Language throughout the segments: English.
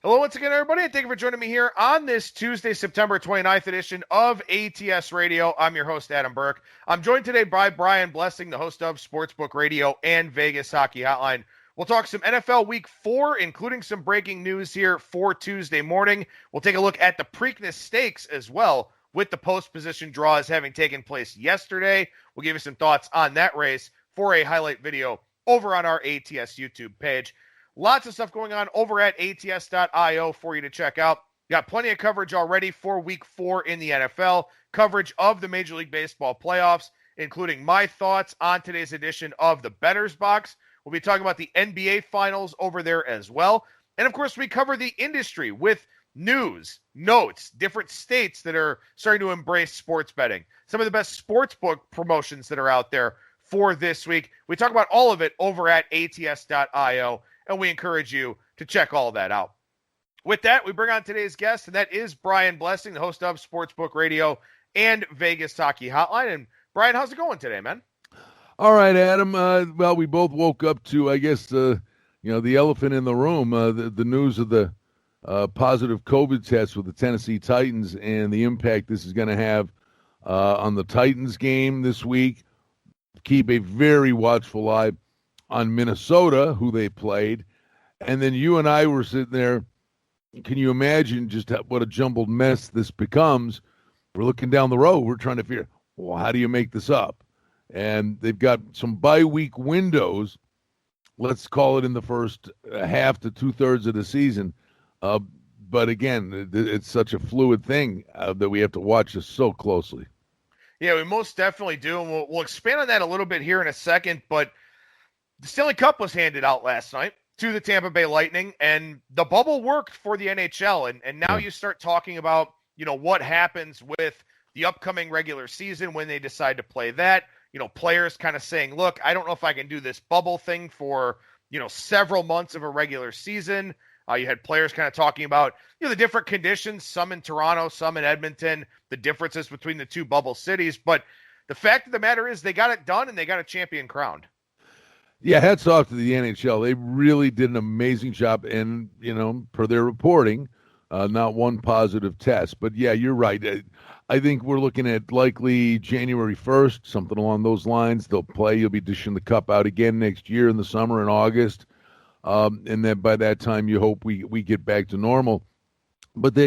Hello once again, everybody, and thank you for joining me here on this Tuesday, September 29th edition of ATS Radio. I'm your host, Adam Burke. I'm joined today by Brian Blessing, the host of Sportsbook Radio and Vegas Hockey Hotline. We'll talk some NFL Week 4, including some breaking news here for Tuesday morning. We'll take a look at the Preakness Stakes as well, with the post-position draws having taken place yesterday. We'll give you some thoughts on that race for a highlight video over on our ATS YouTube page. Lots of stuff going on over at ats.io for you to check out. Got plenty of coverage already for Week 4 in the NFL, coverage of the Major League Baseball playoffs, including my thoughts on today's edition of the Bettor's Box. We'll be talking about the NBA Finals over there as well. And, of course, we cover the industry with news, notes, different states that are starting to embrace sports betting, some of the best sportsbook promotions that are out there for this week. We talk about all of it over at ats.io. And we encourage you to check all of that out. With that, we bring on today's guest, and that is Brian Blessing, the host of Sportsbook Radio and Vegas Hockey Hotline. And Brian, how's it going today, man? All right, Adam. Well, we both woke up to, I guess, the elephant in the room, the news of the positive COVID test with the Tennessee Titans and the impact this is going to have on the Titans game this week. Keep a very watchful eye on Minnesota, who they played. And then you and I were sitting there. Can you imagine just what a jumbled mess this becomes? We're looking down the road. We're trying to figure, well, how do you make this up? And they've got some bye-week windows, let's call it in the first half to two-thirds of the season. But again, it's such a fluid thing that we have to watch this so closely. Yeah, we most definitely do. And we'll expand on that a little bit here in a second. But the Stanley Cup was handed out last night to the Tampa Bay Lightning, and the bubble worked for the NHL. And now you start talking about, what happens with the upcoming regular season when they decide to play that. Players kind of saying, look, I don't know if I can do this bubble thing for, several months of a regular season. You had players kind of talking about, the different conditions, some in Toronto, some in Edmonton, the differences between the two bubble cities. But the fact of the matter is they got it done and they got a champion crowned. Yeah, hats off to the NHL. They really did an amazing job. And, per their reporting, not one positive test. But, yeah, you're right. I think we're looking at likely January 1st, something along those lines. They'll play. You'll be dishing the cup out again next year in the summer in August. And then by that time, you hope we get back to normal. But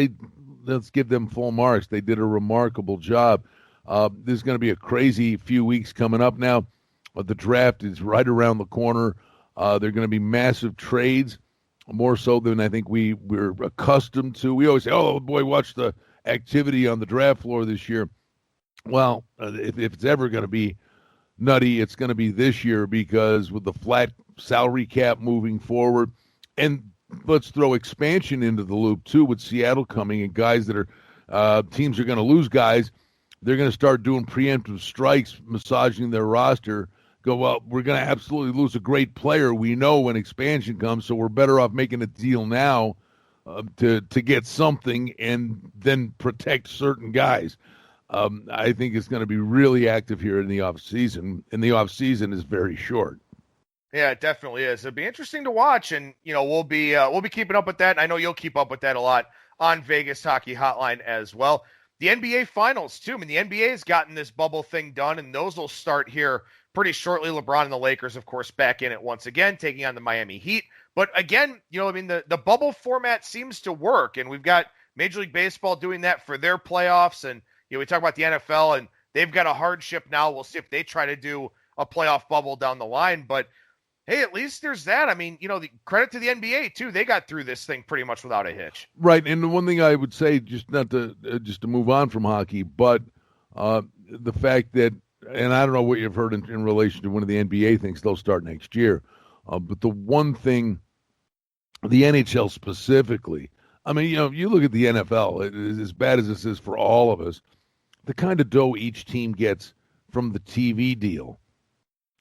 let's give them full marks. They did a remarkable job. There's going to be a crazy few weeks coming up now. The draft is right around the corner. There are going to be massive trades, more so than I think we're accustomed to. We always say, oh, boy, watch the activity on the draft floor this year. Well, if it's ever going to be nutty, it's going to be this year, because with the flat salary cap moving forward, and let's throw expansion into the loop, too, with Seattle coming and guys that are teams are going to lose guys. They're going to start doing preemptive strikes, massaging their roster. Go, well, we're going to absolutely lose a great player. We know when expansion comes, so we're better off making a deal now to get something and then protect certain guys. I think it's going to be really active here in the offseason, and the offseason is very short. Yeah, it definitely is. It'll be interesting to watch, and we'll be keeping up with that. And I know you'll keep up with that a lot on Vegas Hockey Hotline as well. The NBA Finals too. I mean, the NBA has gotten this bubble thing done, and those will start here pretty shortly. LeBron and the Lakers, of course, back in it once again, taking on the Miami Heat. But again, the bubble format seems to work, and we've got Major League Baseball doing that for their playoffs, and we talk about the NFL, and they've got a hardship now. We'll see if they try to do a playoff bubble down the line, but hey, at least there's that. I mean, the credit to the NBA too. They got through this thing pretty much without a hitch. Right, and the one thing I would say, just to move on from hockey, but the fact that, and I don't know what you've heard in relation to one of the NBA things, they'll start next year. But the one thing, the NHL specifically, I mean, you look at the NFL, as bad as this is for all of us, the kind of dough each team gets from the TV deal,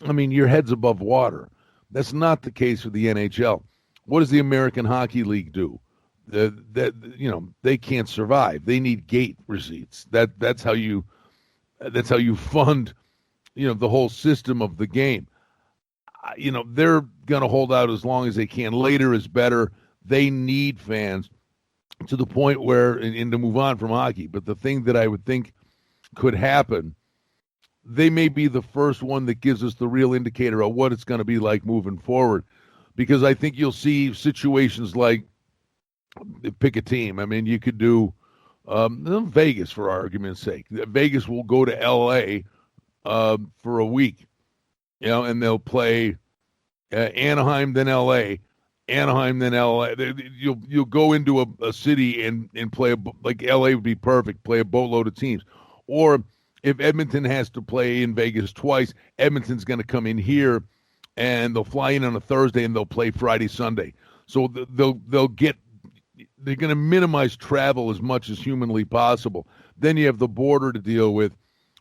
I mean, your head's above water. That's not the case with the NHL. What does the American Hockey League do? They can't survive. They need gate receipts. That's how you fund, the whole system of the game. They're going to hold out as long as they can. Later is better. they need fans to the point where, and to move on from hockey, but the thing that I would think could happen, they may be the first one that gives us the real indicator of what it's going to be like moving forward. Because I think you'll see situations like, pick a team. I mean, you could do Vegas, for argument's sake. Vegas will go to L.A. For a week, and they'll play Anaheim, then L.A., Anaheim, then L.A. You'll go into a city and play, like L.A. would be perfect, play a boatload of teams. Or if Edmonton has to play in Vegas twice, Edmonton's going to come in here, and they'll fly in on a Thursday and they'll play Friday, Sunday. So they're going to minimize travel as much as humanly possible. Then you have the border to deal with,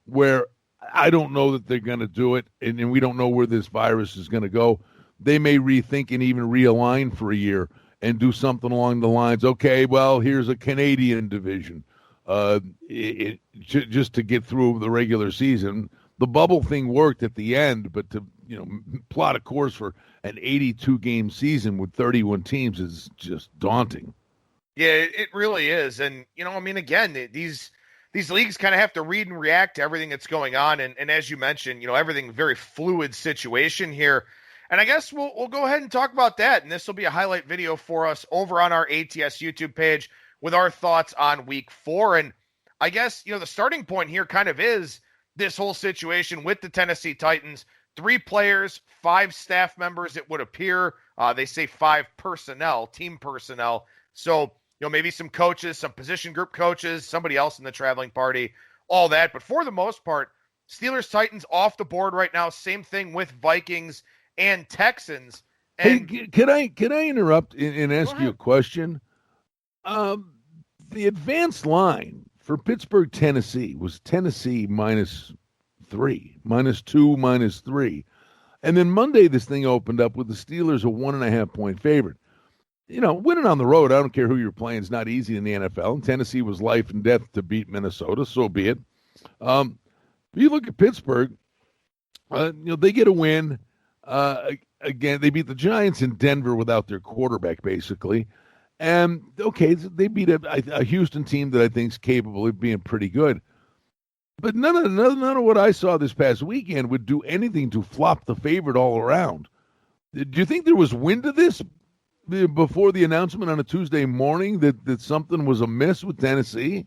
where I don't know that they're going to do it, and we don't know where this virus is going to go. They may rethink and even realign for a year and do something along the lines, okay, well, here's a Canadian division, just to get through the regular season. The bubble thing worked at the end, but to plot a course for an 82-game season with 31 teams is just daunting. Yeah, it really is. And, again, these leagues kind of have to read and react to everything that's going on. And as you mentioned, everything very fluid situation here. And I guess we'll go ahead and talk about that. And this will be a highlight video for us over on our ATS YouTube page with our thoughts on week 4. And I guess, the starting point here kind of is this whole situation with the Tennessee Titans. 3 players, 5 staff members, it would appear. They say 5 personnel, team personnel. So, maybe some coaches, some position group coaches, somebody else in the traveling party, all that. But for the most part, Steelers, Titans off the board right now. Same thing with Vikings and Texans. And hey, can I interrupt and ask you a question? The advanced line for Pittsburgh, Tennessee was Tennessee -3, -2, -3. And then Monday, this thing opened up with the Steelers a 1.5-point favorite. Winning on the road, I don't care who you're playing, is not easy in the NFL. And Tennessee was life and death to beat Minnesota, so be it. You look at Pittsburgh, they get a win. Again, they beat the Giants in Denver without their quarterback, basically. And, okay, they beat a Houston team that I think is capable of being pretty good. But none of what I saw this past weekend would do anything to flop the favorite all around. Do you think there was wind to this before the announcement on a Tuesday morning that something was amiss with Tennessee?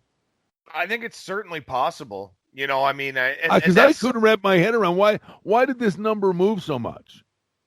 I think it's certainly possible. Because I couldn't wrap my head around why did this number move so much?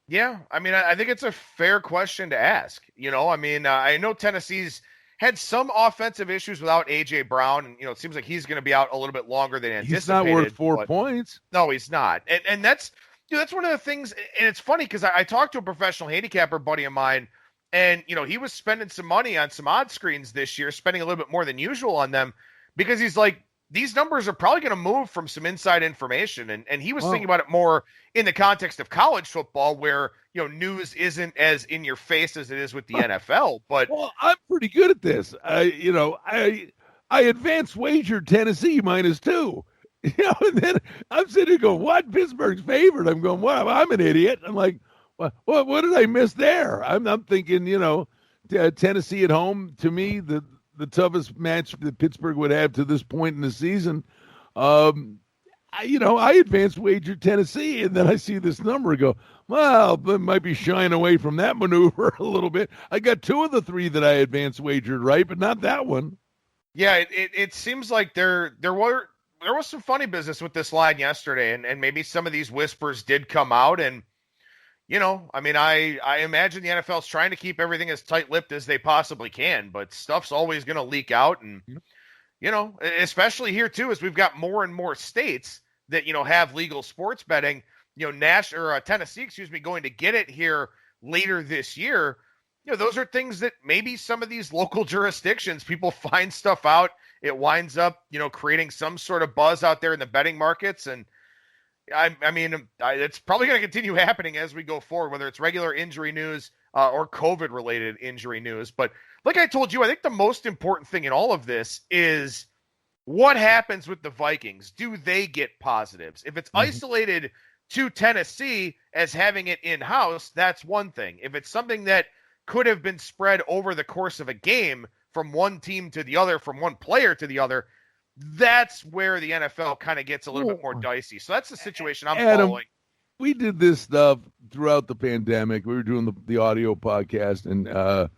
Yeah, I think it's a fair question to ask. I know Tennessee's had some offensive issues without A.J. Brown, and, it seems like he's going to be out a little bit longer than anticipated. He's not worth 4 points. No, he's not. And that's one of the things, and it's funny because I talked to a professional handicapper buddy of mine, and, he was spending some money on some odd screens this year, spending a little bit more than usual on them, because he's like, these numbers are probably going to move from some inside information. And he was thinking about it more in the context of college football, where, news isn't as in your face as it is with the NFL. But I'm pretty good at this. I advanced wagered Tennessee -2. And then I'm sitting here going, what? Pittsburgh's favored. I'm going, wow, I'm an idiot. I'm like, what did I miss there? I'm thinking, Tennessee at home, to me, the toughest match that Pittsburgh would have to this point in the season. I advanced wager Tennessee, and then I see this number and go, well, I might be shying away from that maneuver a little bit. I got 2 of the 3 that I advanced wagered right, but not that one. Yeah, it seems like there was some funny business with this line yesterday, and maybe some of these whispers did come out, and I imagine the NFL is trying to keep everything as tight-lipped as they possibly can, but stuff's always going to leak out. And, especially here, too, as we've got more and more states that, have legal sports betting, Tennessee, going to get it here later this year. Those are things that maybe some of these local jurisdictions, people find stuff out. It winds up, creating some sort of buzz out there in the betting markets. And, it's probably going to continue happening as we go forward, whether it's regular injury news or COVID-related injury news. But like I told you, I think the most important thing in all of this is what happens with the Vikings. Do they get positives? If it's isolated to Tennessee as having it in-house, that's one thing. If it's something that could have been spread over the course of a game from one team to the other, from one player to the other, that's where the NFL kind of gets a little bit more dicey. So that's the situation I'm following. We did this stuff throughout the pandemic. We were doing the audio podcast, and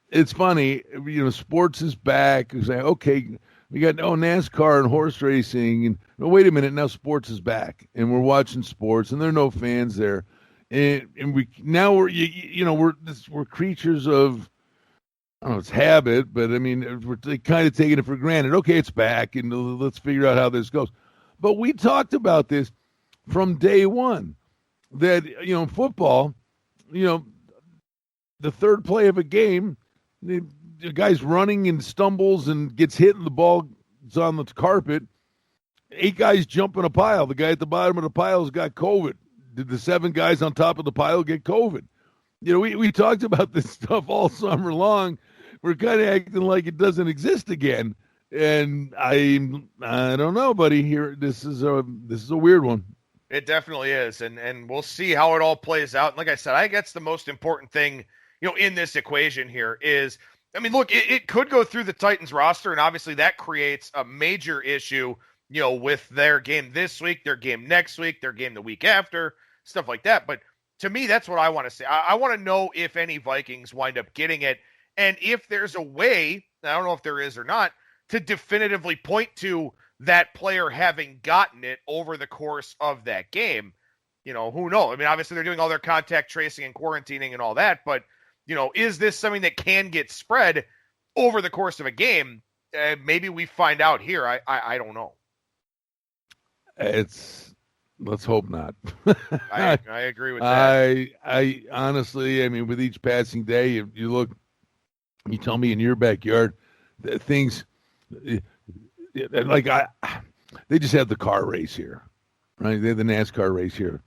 it's funny, sports is back. We say, okay, we got NASCAR and horse racing, and wait a minute, now sports is back, and we're watching sports, and there are no fans there, and we're creatures of, I don't know, it's habit, but I mean, we're kind of taking it for granted. Okay, it's back, and let's figure out how this goes. But we talked about this from day one, that football, the third play of a game, the guy's running and stumbles and gets hit and the ball is on the carpet. 8 guys jump in a pile. The guy at the bottom of the pile has got COVID. Did the 7 guys on top of the pile get COVID? We talked about this stuff all summer long. We're kind of acting like it doesn't exist again. And I don't know, buddy. Here, this is a weird one. It definitely is, and we'll see how it all plays out. And like I said, I guess the most important thing, in this equation here is, I mean, look, it could go through the Titans roster, and obviously that creates a major issue, with their game this week, their game next week, their game the week after, stuff like that. But to me, that's what I want to see. I want to know if any Vikings wind up getting it, and if there's a way, I don't know if there is or not, to definitively point to that player having gotten it over the course of that game. Who knows? I mean, obviously they're doing all their contact tracing and quarantining and all that, but, is this something that can get spread over the course of a game? Maybe we find out here. I don't know. Let's hope not. I agree with that. I honestly, I mean, with each passing day, you look, you tell me in your backyard, things like they just had the car race here, right? They had the NASCAR race here,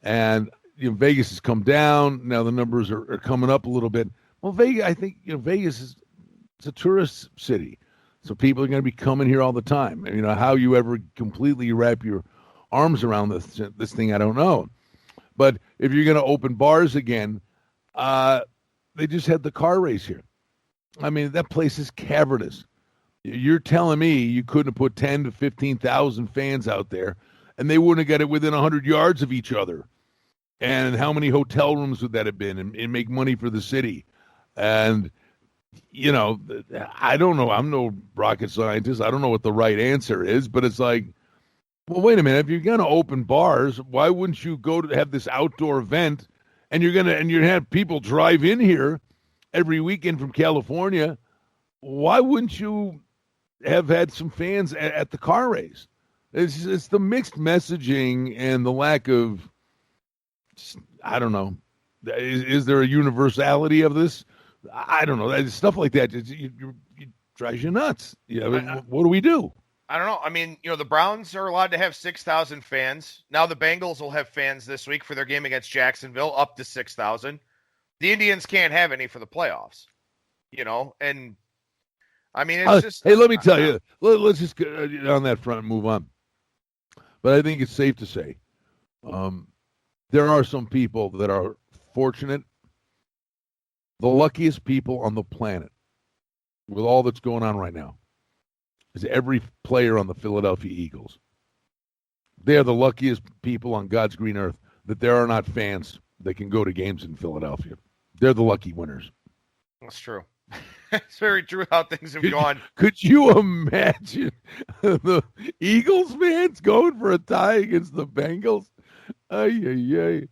and Vegas has come down. Now the numbers are coming up a little bit. Well, Vegas, I think Vegas it's a tourist city, so people are going to be coming here all the time. And, how you ever completely wrap your arms around this thing, I don't know. But if you're going to open bars again, they just had the car race here. I mean, that place is cavernous. You're telling me you couldn't have put 10 to 15,000 fans out there, and they wouldn't have got it within 100 yards of each other. And how many hotel rooms would that have been, and make money for the city? And, I don't know. I'm no rocket scientist. I don't know what the right answer is, but it's like, well, wait a minute. If you're going to open bars, why wouldn't you go to have this outdoor event, and you're going to have people drive in here every weekend from California? Why wouldn't you have had some fans at the car race? It's the mixed messaging and the lack of, I don't know. Is there a universality of this? I don't know. Stuff like that, it drives you nuts. What do we do? I don't know. I mean, the Browns are allowed to have 6,000 fans. Now the Bengals will have fans this week for their game against Jacksonville, up to 6,000. The Indians can't have any for the playoffs, and I mean, it's just. Hey, let me tell you. Let's just get on that front and move on. But I think it's safe to say there are some people that are fortunate, the luckiest people on the planet with all that's going on right now is every player on the Philadelphia Eagles. They are the luckiest people on God's green earth that there are not fans that can go to games in Philadelphia. They're the lucky winners. That's true. It's very true how things have gone. Could you imagine the Eagles fans going for a tie against the Bengals? Ay.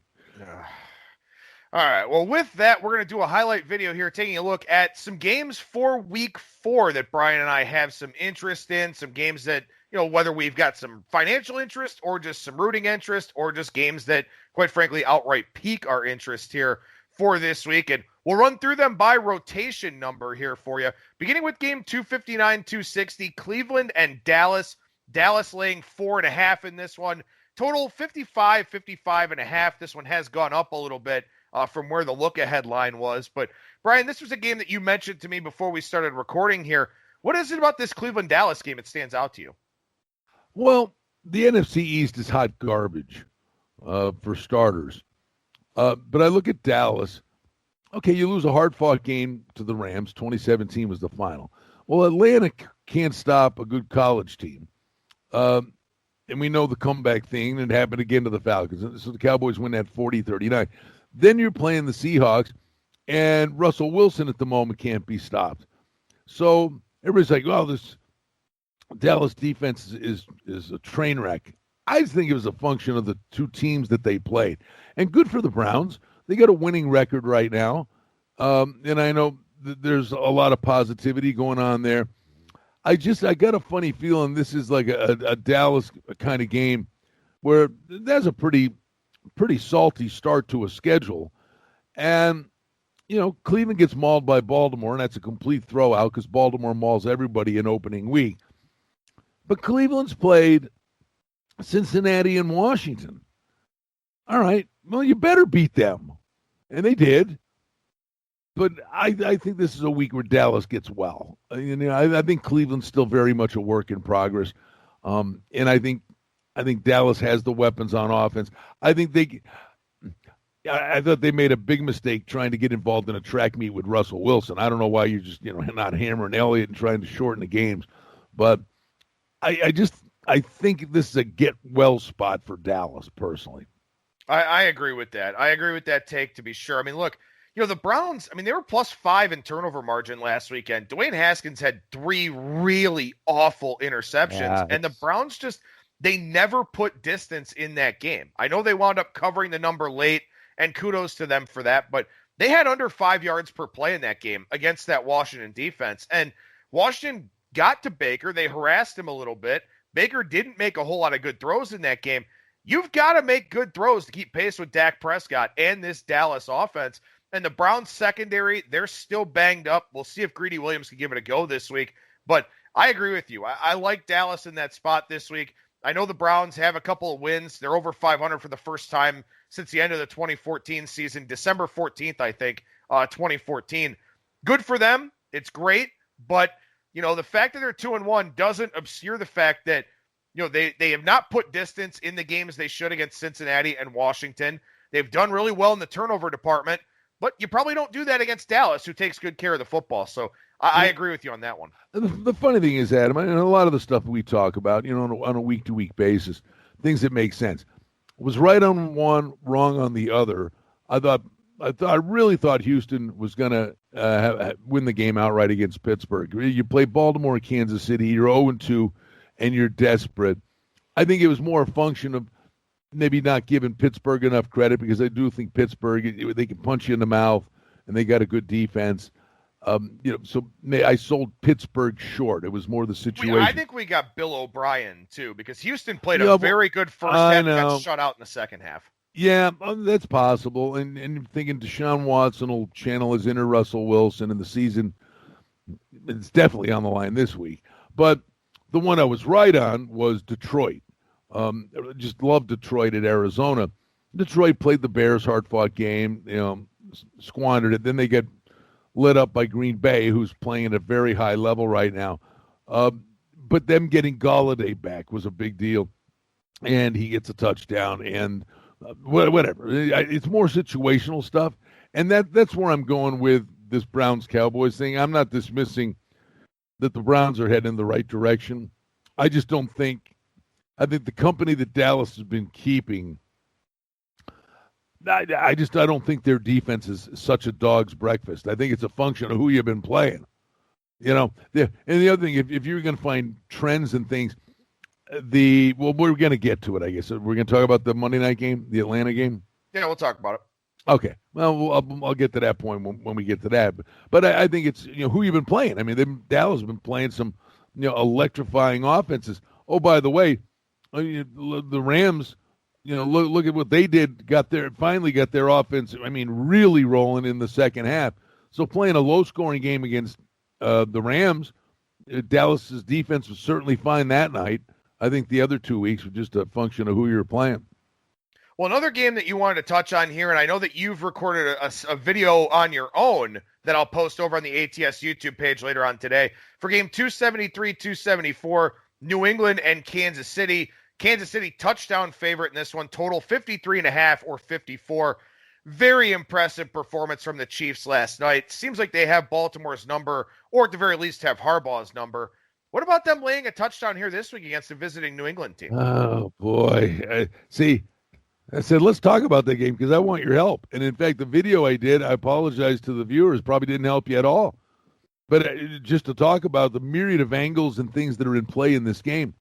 All right. Well, with that, we're going to do a highlight video here, taking a look at some games for week 4 that Brian and I have some interest in, some games that, whether we've got some financial interest or just some rooting interest or just games that, quite frankly, outright pique our interest here for this week. And we'll run through them by rotation number here for you. Beginning with game 259-260, Cleveland and Dallas. Dallas laying 4.5 in this one. Total 55.5. This one has gone up a little bit from where the look-ahead line was. But, Brian, this was a game that you mentioned to me before we started recording here. What is it about this Cleveland-Dallas game that stands out to you? Well, the NFC East is hot garbage for starters. But I look at Dallas, Okay, you lose a hard-fought game to the Rams. 2017 was the final. Well, Atlanta can't stop a good college team. And we know the comeback thing, and it happened again to the Falcons. So the Cowboys win that 40-39. Then you're playing the Seahawks, and Russell Wilson at the moment can't be stopped. So everybody's like, well, this Dallas defense is a train wreck. I just think it was a function of the two teams that they played. And good for the Browns. They got a winning record right now. And I know there's a lot of positivity going on there. I got a funny feeling this is like a Dallas kind of game where there's a pretty salty start to a schedule. And, Cleveland gets mauled by Baltimore, and that's a complete throw-out because Baltimore mauls everybody in opening week. But Cleveland's played Cincinnati and Washington. All right, well, you better beat them. And they did. But I think this is a week where Dallas gets well. I think Cleveland's still very much a work in progress. And I think Dallas has the weapons on offense. I thought they made a big mistake trying to get involved in a track meet with Russell Wilson. I don't know why you're just, not hammering Elliott and trying to shorten the games. But I think this is a get well spot for Dallas personally. I agree with that. I agree with that take, to be sure. I mean, look, the Browns, they were +5 in turnover margin last weekend. Dwayne Haskins had 3 really awful interceptions, and the Browns they never put distance in that game. I know they wound up covering the number late, and kudos to them for that, but they had under 5 yards per play in that game against that Washington defense. And Washington got to Baker. They harassed him a little bit. Baker didn't make a whole lot of good throws in that game. You've got to make good throws to keep pace with Dak Prescott and this Dallas offense. And the Browns secondary, they're still banged up. We'll see if Greedy Williams can give it a go this week. But I agree with you. I like Dallas in that spot this week. I know the Browns have a couple of wins. They're over 500 for the first time since the end of the 2014 season, December 14th, I think, 2014. Good for them. It's great. But, the fact that they're 2-1 doesn't obscure the fact that, they have not put distance in the games they should against Cincinnati and Washington. They've done really well in the turnover department. But you probably don't do that against Dallas, who takes good care of the football. So I agree with you on that one. The funny thing is, Adam, and a lot of the stuff we talk about, on a week-to-week basis, things that make sense. Was right on one, wrong on the other. I really thought Houston was going to win the game outright against Pittsburgh. You play Baltimore and Kansas City, you're 0-2, and you're desperate. I think it was more a function of maybe not giving Pittsburgh enough credit because I do think Pittsburgh, they can punch you in the mouth, and they got a good defense. So I sold Pittsburgh short. It was more the situation. I think we got Bill O'Brien, too, because Houston played a very good first half and got shut out in the second half. Yeah, that's possible. And thinking Deshaun Watson will channel his inner Russell Wilson in the season. It's definitely on the line this week. But the one I was right on was Detroit. Just love Detroit at Arizona. Detroit played the Bears, hard-fought game, squandered it. Then they get lit up by Green Bay, who's playing at a very high level right now. But them getting Galladay back was a big deal, and he gets a touchdown. And whatever, it's more situational stuff, and that's where I'm going with this Browns-Cowboys thing. I'm not dismissing that the Browns are heading in the right direction. I just don't think. I think the company that Dallas has been keeping, I don't think their defense is such a dog's breakfast. I think it's a function of who you've been playing. And the other thing, if you're going to find trends and things, we're going to get to it, I guess. We're going to talk about the Monday night game, the Atlanta game. Yeah, we'll talk about it. Okay. Well, I'll get to that point when we get to that. But I think it's who you've been playing. I mean, Dallas has been playing some electrifying offenses. Oh, by the way, the Rams, look at what they did. Finally got their offense. Really rolling in the second half. So playing a low-scoring game against the Rams, Dallas's defense was certainly fine that night. I think the other 2 weeks were just a function of who you're playing. Well, another game that you wanted to touch on here, and I know that you've recorded a video on your own that I'll post over on the ATS YouTube page later on today for game 273-274. New England and Kansas City. Kansas City touchdown favorite in this one, total 53.5 or 54. very impressive performance from the Chiefs last night. Seems like they have Baltimore's number, or at the very least have Harbaugh's number. What about them laying a touchdown here this week against a visiting New England team? Oh, boy. I said, let's talk about that game because I want your help. And in fact, the video I did, I apologize to the viewers, probably didn't help you at all. But just to talk about the myriad of angles and things that are in play in this game.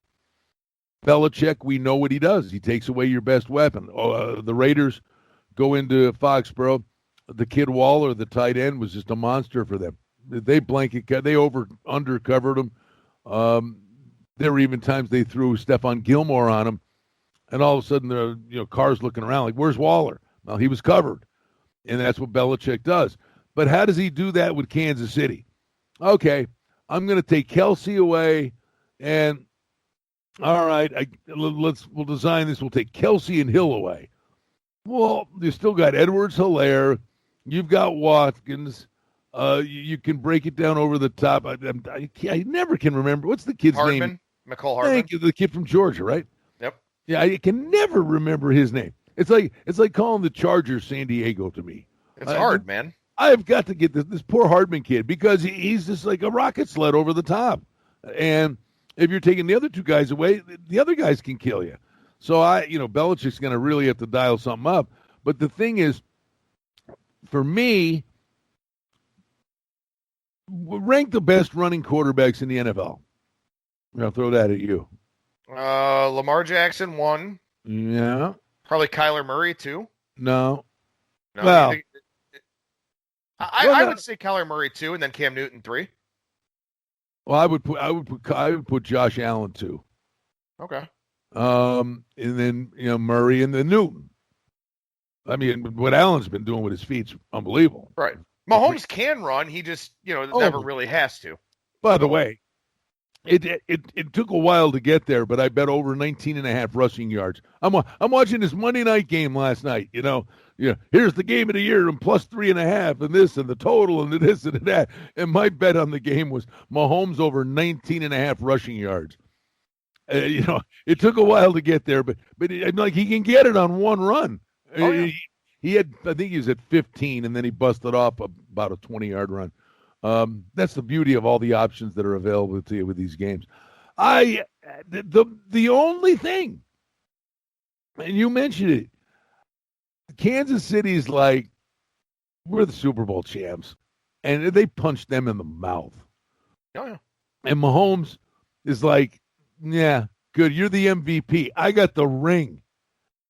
Belichick, we know what he does. He takes away your best weapon. The Raiders go into Foxborough. The kid Waller, the tight end, was just a monster for them. They undercovered him. There were even times they threw Stephon Gilmore on him, and all of a sudden the cars looking around like, where's Waller? Well, he was covered, and that's what Belichick does. But how does he do that with Kansas City? Okay, I'm going to take Kelsey away, and all right, we'll design this. We'll take Kelsey and Hill away. Well, you still got Edwards-Helaire. You've got Watkins. You can break it down over the top. I never can remember. What's the kid's name? McCall Hardman. Thank you, the kid from Georgia, right? Yep. Yeah, I can never remember his name. It's like calling the Chargers San Diego to me. It's hard, man. I've got to get this poor Hardman kid because he's just like a rocket sled over the top. And if you're taking the other two guys away, the other guys can kill you. So Belichick's going to really have to dial something up. But the thing is, for me, rank the best running quarterbacks in the NFL. I'll throw that at you. Lamar Jackson, 1. Yeah. Probably Kyler Murray, 2. No. Well, I would say Kyler Murray 2, and then Cam Newton 3. Well, I would put Josh Allen 2. Okay. And then Murray and then Newton. I mean, what Allen's been doing with his feet's unbelievable. Right. Mahomes can run. He just never really has to. By the way, it took a while to get there, but I bet over 19.5 rushing yards. I'm watching this Monday night game last night. Here's the game of the year and plus 3.5 and this and the total and this and that. And my bet on the game was Mahomes over 19.5 rushing yards. It took a while to get there, but he can get it on one run. Oh, yeah. He had, I think he was at 15, and then he busted off about a 20-yard run. That's the beauty of all the options that are available to you with these games. The only thing, and you mentioned it, Kansas City's like, we're the Super Bowl champs, and they punched them in the mouth. Oh, yeah. And Mahomes is like, yeah, good. You're the MVP. I got the ring,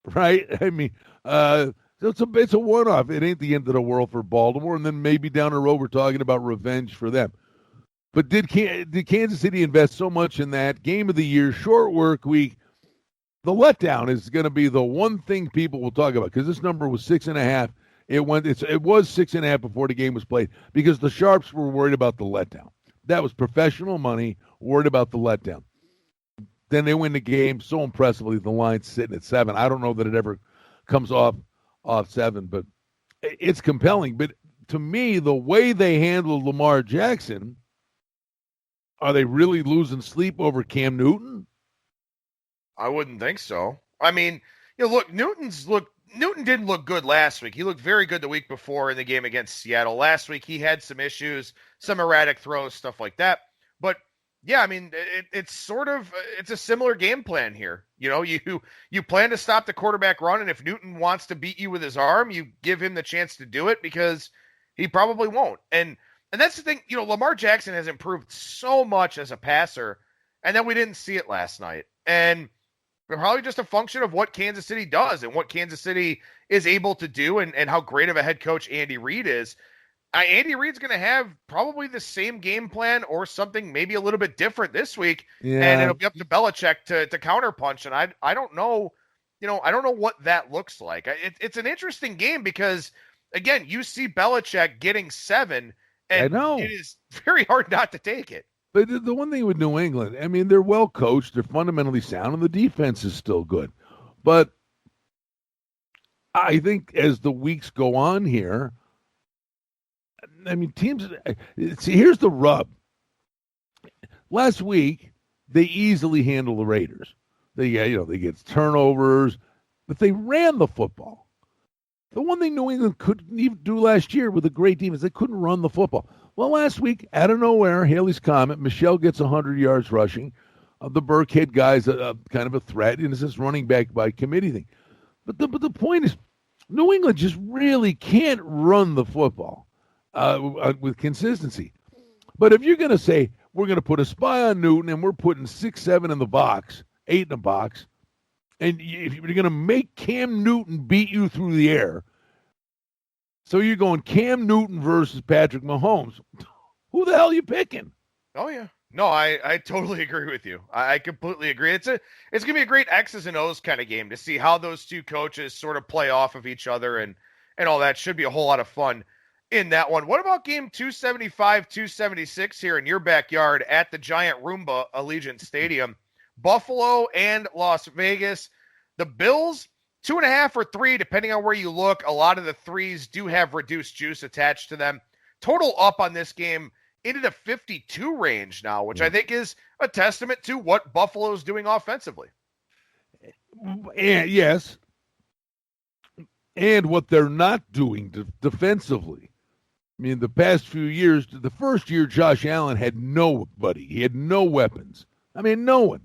right? I mean, so it's a one-off. It ain't the end of the world for Baltimore, and then maybe down the road we're talking about revenge for them. But did Kansas City invest so much in that game of the year, short work week? The letdown is going to be the one thing people will talk about because this number was 6.5. It was 6.5 before the game was played because the Sharps were worried about the letdown. That was professional money, worried about the letdown. Then they win the game so impressively. The line's sitting at 7. I don't know that it ever comes off 7, but it's compelling. But to me, the way they handled Lamar Jackson, are they really losing sleep over Cam Newton? I wouldn't think so. I mean, look, Newton didn't look good last week. He looked very good the week before in the game against Seattle. Last week, he had some issues, some erratic throws, stuff like that. But yeah, I mean, it's a similar game plan here. You plan to stop the quarterback run, and if Newton wants to beat you with his arm, you give him the chance to do it because he probably won't. And that's the thing. Lamar Jackson has improved so much as a passer, and then we didn't see it last night. And probably just a function of what Kansas City does and what Kansas City is able to do and how great of a head coach Andy Reid is. Andy Reid's going to have probably the same game plan or something maybe a little bit different this week, and it'll be up to Belichick to counterpunch. And I don't know, I don't know what that looks like. It's an interesting game because, again, you see Belichick getting 7, and I know. It is very hard not to take it. But the one thing with New England, I mean, they're well coached, they're fundamentally sound, and the defense is still good. But I think as the weeks go on here, I mean, teams. See, here's the rub. Last week, they easily handle the Raiders. They get turnovers, but they ran the football. The one thing New England couldn't even do last year with a great defense, they couldn't run the football. Well, last week, out of nowhere, Haley's Comet, Michelle gets 100 yards rushing. The Burkhead guy's kind of a threat, and it's this running back by committee thing. But the point is, New England just really can't run the football with consistency. But if you're going to say, we're going to put a spy on Newton, and we're putting 6, 7 in the box, 8 in the box, and if you're going to make Cam Newton beat you through the air, so you're going Cam Newton versus Patrick Mahomes, who the hell are you picking? Oh, yeah. No, I totally agree with you. I completely agree. It's going to be a great X's and O's kind of game to see how those two coaches sort of play off of each other and all that. Should be a whole lot of fun in that one. What about game 275, 276 here in your backyard at the Giant Roomba Allegiant Stadium? Buffalo and Las Vegas. The Bills, 2.5 or 3, depending on where you look. A lot of the threes do have reduced juice attached to them. Total up on this game into the 52 range now, which I think is a testament to what Buffalo's doing offensively. And yes. And what they're not doing defensively. I mean, the past few years, the first year Josh Allen had nobody. He had no weapons. I mean, no one.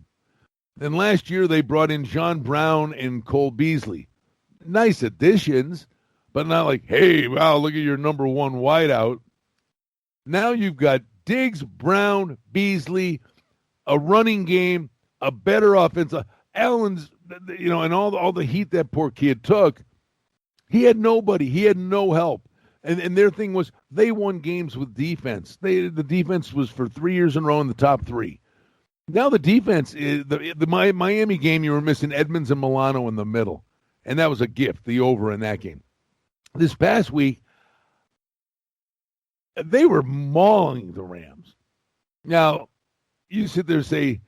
Then last year they brought in John Brown and Cole Beasley. Nice additions, but not like, hey, wow, look at your number one wideout. Now you've got Diggs, Brown, Beasley, a running game, a better offense. Allen's, and all the heat that poor kid took, he had nobody. He had no help. And their thing was they won games with defense. The defense was for 3 years in a row in the top 3. Now the defense is the Miami game. You were missing Edmonds and Milano in the middle, and that was a gift. The over in that game. This past week, they were mauling the Rams. Now you sit there and say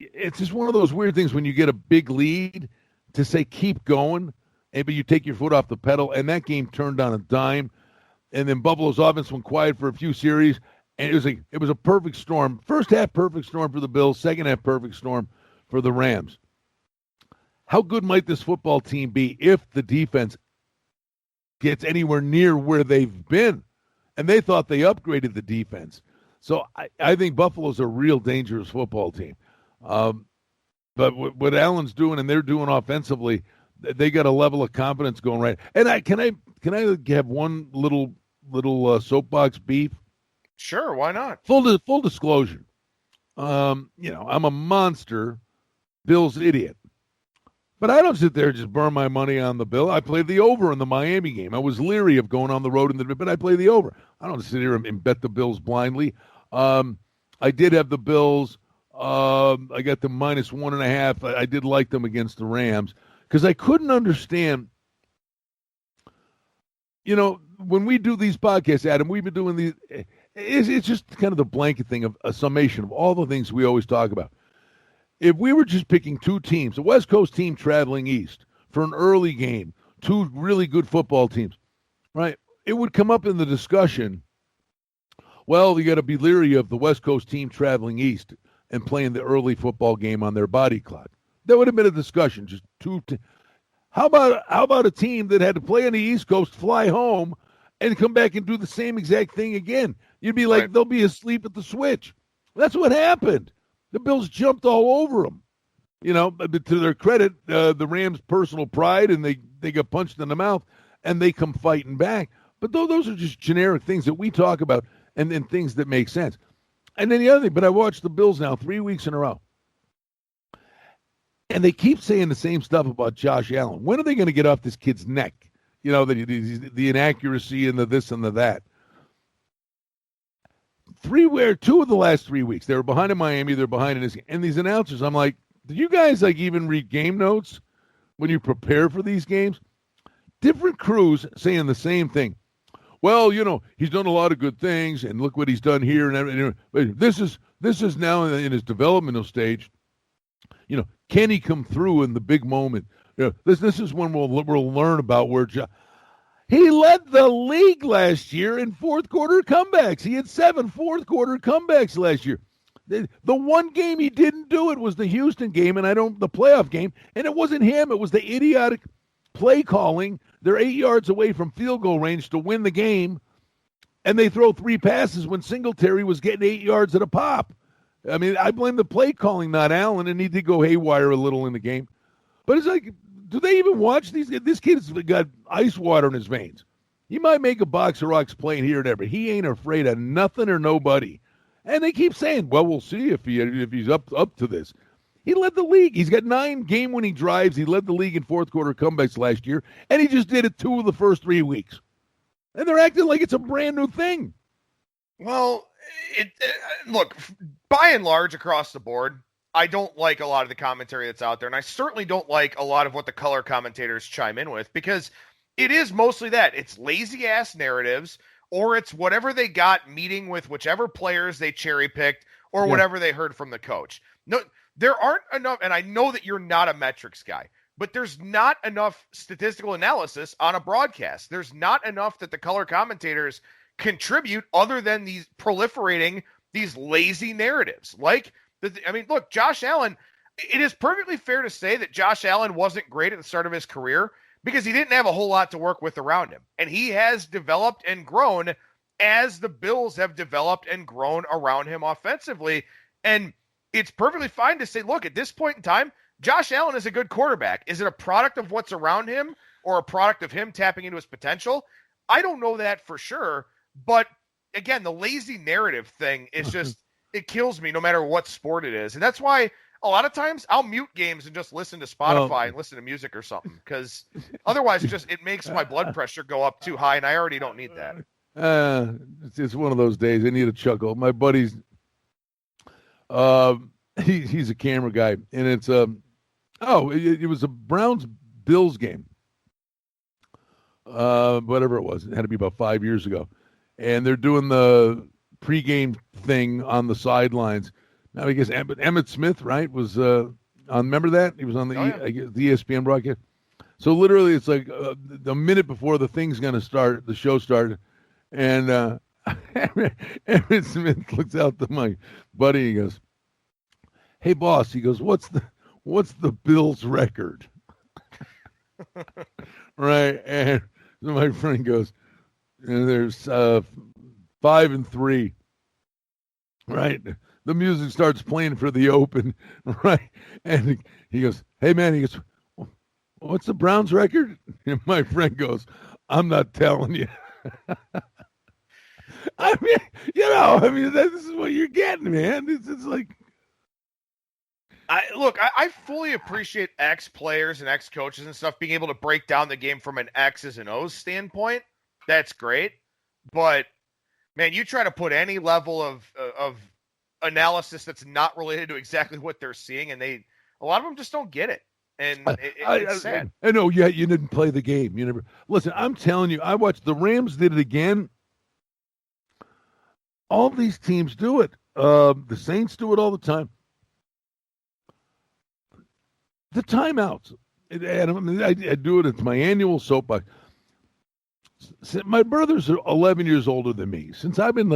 it's just one of those weird things when you get a big lead to say keep going, but you take your foot off the pedal, and that game turned on a dime, and then Buffalo's offense went quiet for a few series. And it was a perfect storm. First half, perfect storm for the Bills. Second half, perfect storm for the Rams. How good might this football team be if the defense gets anywhere near where they've been? And they thought they upgraded the defense. So I think Buffalo's a real dangerous football team. But what Allen's doing and they're doing offensively, they got a level of confidence going right. And can I have one little soapbox beef? Sure, why not? Full disclosure. I'm a monster Bills idiot. But I don't sit there and just burn my money on the Bill. I played the over in the Miami game. I was leery of going on the road, but I played the over. I don't sit here and bet the Bills blindly. I did have the Bills. I got the -1.5. I did like them against the Rams because I couldn't understand. When we do these podcasts, Adam, we've been doing these. It's just kind of the blanket thing of a summation of all the things we always talk about. If we were just picking two teams, a West Coast team traveling east for an early game, two really good football teams, right? It would come up in the discussion, well, you got to be leery of the West Coast team traveling east and playing the early football game on their body clock. That would have been a discussion. Just how about a team that had to play on the East Coast, fly home, and come back and do the same exact thing again? You'd be like, right. They'll be asleep at the switch. That's what happened. The Bills jumped all over them. But to their credit, the Rams' personal pride, and they got punched in the mouth, and they come fighting back. But those are just generic things that we talk about and things that make sense. And then the other thing, but I watched the Bills now 3 weeks in a row. And they keep saying the same stuff about Josh Allen. When are they going to get off this kid's neck? The inaccuracy and the this and the that. 2 of the last 3 weeks, they were behind in Miami, they're behind in this. And these announcers, I'm like, do you guys even read game notes when you prepare for these games? Different crews saying the same thing. Well, he's done a lot of good things, and look what he's done here. And this is now in his developmental stage. Can he come through in the big moment? This is when we'll learn about where he led the league last year in fourth quarter comebacks. He had 7 fourth quarter comebacks last year. The one game he didn't do it was the Houston game, and the playoff game, and it wasn't him. It was the idiotic play calling they're 8 yards away from field goal range to win the game, and they throw 3 passes when Singletary was getting 8 yards at a pop. I mean, I blame the play calling, not Allen, and he did go haywire a little in the game. But it's like, do they even watch these? This kid's got ice water in his veins. He might make a box of rocks playing here and there, but he ain't afraid of nothing or nobody. And they keep saying, well, we'll see if he's up to this. He led the league. He's got 9 game-winning drives. He led the league in fourth-quarter comebacks last year, and he just did it 2 of the first 3 weeks. And they're acting like it's a brand-new thing. Well, look, by and large, across the board, I don't like a lot of the commentary that's out there, and I certainly don't like a lot of what the color commentators chime in with, because it is mostly that. It's lazy-ass narratives, or it's whatever they got meeting with whichever players they cherry-picked, or whatever they heard from the coach. No, there aren't enough, and I know that you're not a metrics guy, but there's not enough statistical analysis on a broadcast. There's not enough that the color commentators contribute other than these proliferating these lazy narratives. Look, Josh Allen, it is perfectly fair to say that Josh Allen wasn't great at the start of his career because he didn't have a whole lot to work with around him. And he has developed and grown as the Bills have developed and grown around him offensively. And it's perfectly fine to say, look, at this point in time, Josh Allen is a good quarterback. Is it a product of what's around him or a product of him tapping into his potential? I don't know that for sure. But again, the lazy narrative thing is just, it kills me no matter what sport it is. And that's why a lot of times I'll mute games and just listen to Spotify and listen to music or something, because otherwise it makes my blood pressure go up too high, and I already don't need that. It's one of those days. I need a chuckle. My buddy's, he's a camera guy, and it's it was a Browns-Bills game. Whatever it was. It had to be about 5 years ago. And they're doing the pregame thing on the sidelines. Now, I guess Emmitt Smith, right, was on, remember that? He was on the ESPN broadcast. So literally it's like the minute before the thing's going to start, the show started, and Emmitt Smith looks out to my buddy and he goes, hey, boss, he goes, what's the Bills record? Right, and so my friend goes, and there's 5-3, right? The music starts playing for the open, right? And he goes, hey, man, he goes, what's the Browns record? And my friend goes, I'm not telling you. This is what you're getting, man. It's like. I fully appreciate ex-players and ex-coaches and stuff being able to break down the game from an X's and O's standpoint. That's great. But, man, you try to put any level of analysis that's not related to exactly what they're seeing, and a lot of them just don't get it. And it's sad. I know, yeah, you didn't play the game. You never listen. I'm telling you, I watched the Rams did it again. All these teams do it. The Saints do it all the time. The timeouts. I do it. It's my annual soapbox. My brothers are 11 years older than me. Since I've been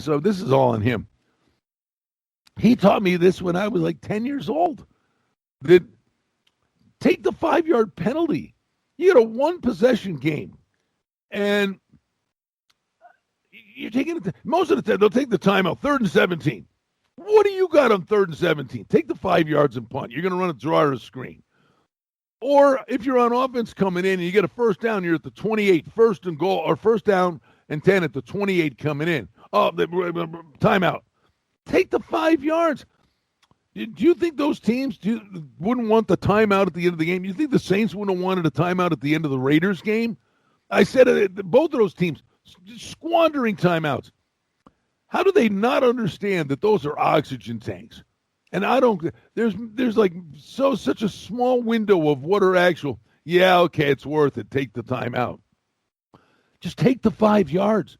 so this is all on him. He taught me this when I was 10 years old. That take the 5-yard penalty. You get a 1-possession game, and you're taking it. Most of the time, they'll take the timeout. 3rd and 17. What do you got on 3rd and 17? Take the 5 yards and punt. You're going to run a draw or a screen. Or if you're on offense coming in and you get a first down, you're at the 28, 1st and goal, or 1st down and 10 at the 28 coming in. Oh, timeout. Take the 5 yards. Do you think those teams wouldn't want the timeout at the end of the game? You think the Saints wouldn't have wanted a timeout at the end of the Raiders game? I said both of those teams squandering timeouts. How do they not understand that those are oxygen tanks? And there's such a small window of what are actual. Yeah, okay, it's worth it. Take the timeout. Just take the 5 yards.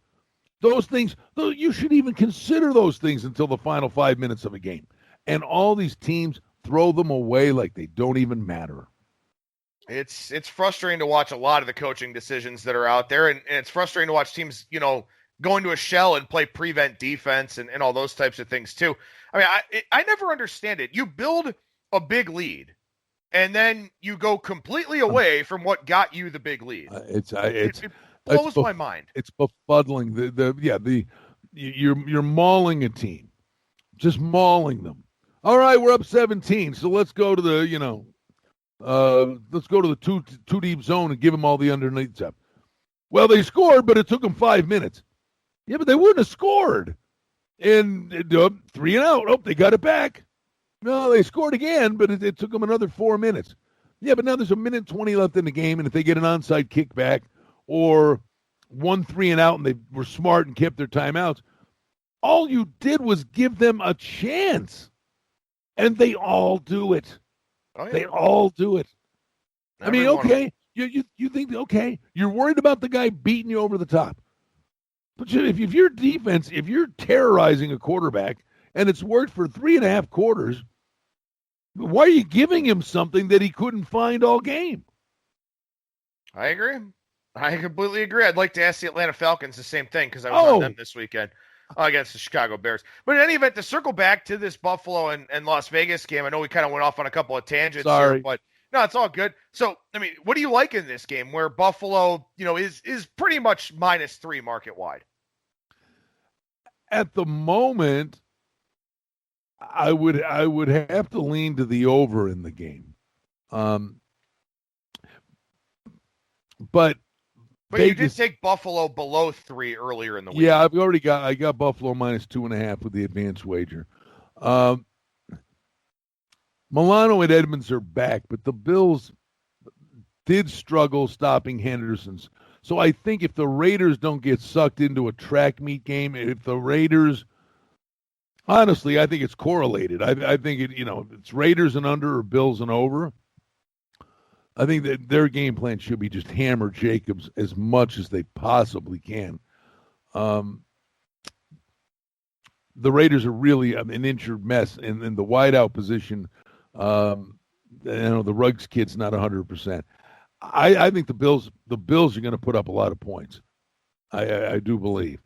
Those things, you should even consider those things until the final 5 minutes of a game. And all these teams throw them away like they don't even matter. It's frustrating to watch a lot of the coaching decisions that are out there, and it's frustrating to watch teams, go into a shell and play prevent defense and all those types of things too. I mean, I never understand it. You build a big lead, and then you go completely away from what got you the big lead. It blows my mind. It's befuddling. You're mauling a team, just mauling them. All right, we're up 17, so let's go to the two deep zone and give them all the underneath stuff. Well, they scored, but it took them 5 minutes. Yeah, but they wouldn't have scored. And 3 and out. Oh, they got it back. No, they scored again, but it took them another 4 minutes. Yeah, but now there's 1:20 left in the game, and if they get an onside kickback or 3 and out and they were smart and kept their timeouts, all you did was give them a chance. And they all do it. Oh, yeah. They all do it. Everyone. Okay, you think, okay, you're worried about the guy beating you over the top. But if your defense, if you're terrorizing a quarterback and it's worked for 3.5 quarters, why are you giving him something that he couldn't find all game? I agree. I completely agree. I'd like to ask the Atlanta Falcons the same thing because I was on them this weekend against the Chicago Bears. But in any event, to circle back to this Buffalo and Las Vegas game, I know we kind of went off on a couple of tangents here, but no, it's all good. So, I mean, what do you like in this game where Buffalo, is pretty much -3 market wide? At the moment, I would have to lean to the over in the game. But Vegas, you did take Buffalo below 3 earlier in the week. Yeah, I got Buffalo -2.5 with the advanced wager. Milano and Edmonds are back, but the Bills did struggle stopping Henderson's. So I think if the Raiders don't get sucked into a track meet game, if the Raiders, honestly, I think it's correlated. I think it's Raiders and under or Bills and over. I think that their game plan should be just hammer Jacobs as much as they possibly can. The Raiders are really an injured mess in the wideout position. The Ruggs kid's not 100%. I think the Bills are going to put up a lot of points. I do believe